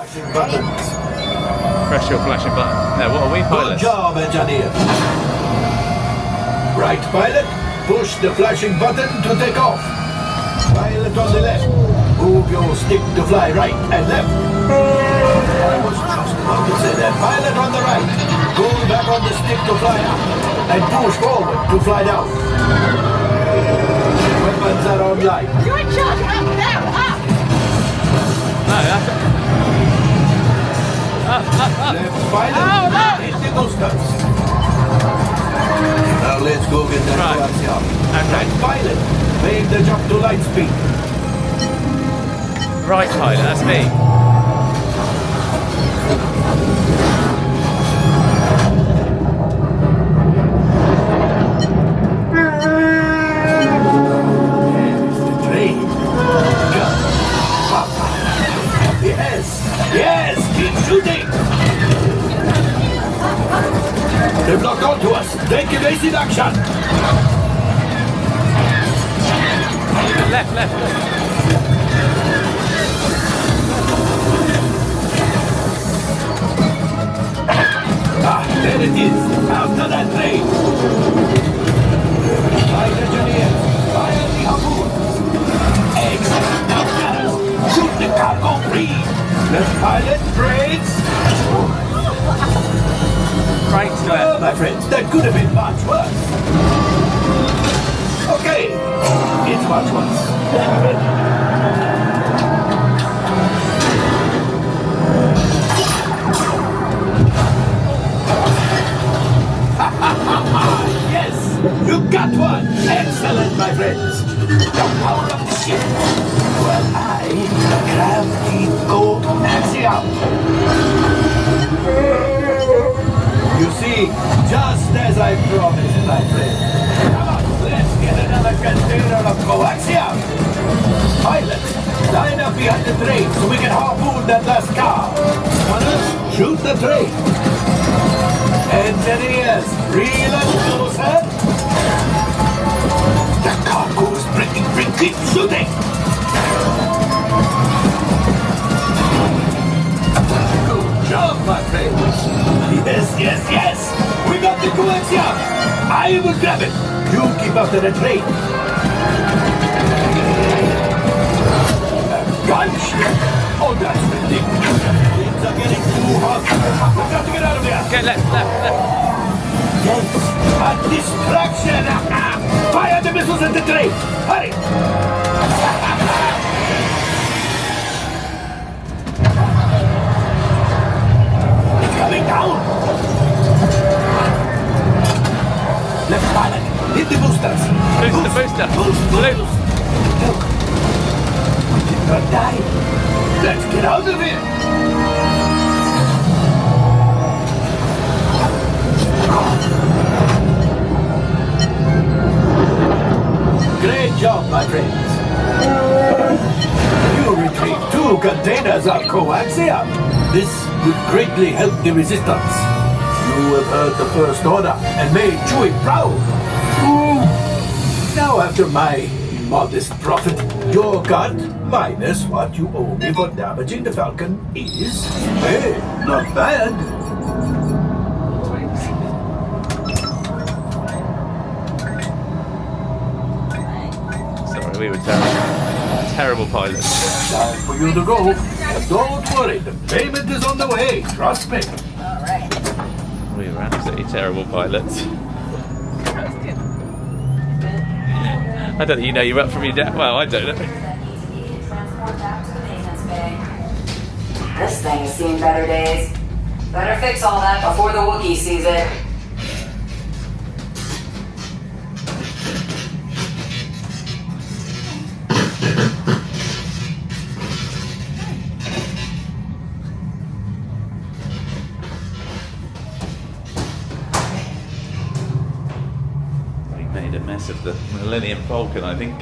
Flashing buttons. Press your flashing button. Now, what are we, Good pilots? job, engineer. Right, pilot. Push the flashing button to take off. Pilot on the left. Move your stick to fly right and left. I was just about to say that. Pilot on the right. Pull back on the stick to fly up. And push forward to fly down. Weapons are online. You're just up there, up! No, that's... Left pilot. Hit the boosters. Now let's go get that Right. coaxium. Okay. Right, pilot. Make the jump to light speed. Right, pilot, that's me. There's the train. Go. Papa. Yes. Yes. Keep shooting. They've locked onto us. Take evasive action. Left. Ah, there it is. After that train. Right, engineer. Fire the harpoons. Excellent. Now, gunners. Shoot the cargo free. Left pilot, brakes. Right, Oh, left. my friends, that could have been much worse. Okay, it's much worse. Yes, you got one. Excellent, my friends. The power of the ship. Well, I grab the gold axiom. You see, just as I promised, my friend. Come on, let's get another container of coaxium. Pilot, line up behind the train so we can harpoon that last car. Runners, shoot the train. Engineers, reel and closer. The cargo is breaking free. Keep shooting. Good job, my friends. Yes. We got the coaxium. I will grab it. You keep after the train. Gunship. Oh, that's ridiculous. Things are getting too hot. We've got to get out of here. Okay, left. Yes, a distraction. Fire the missiles at the train. Hurry. It's coming down. Left pilot, hit the boosters. Booster. Boost. Look, we did not die. Let's get out of here. Great job, my friends. You retrieved 2 containers of coaxium. This will greatly help the resistance. You have heard the First Order and made Chewie proud. Now, after my modest profit, your cut minus what you owe me for damaging the Falcon is, hey, not bad. Sorry, we were terrible pilots. Time for you to go. And don't worry, the payment is on the way. Trust me. We were absolutely terrible pilots. I don't know, you're up from your deck. Well, I don't know. This thing has seen better days. Better fix all that before the Wookiee sees it. We made a mess of the Millennium Falcon, I think.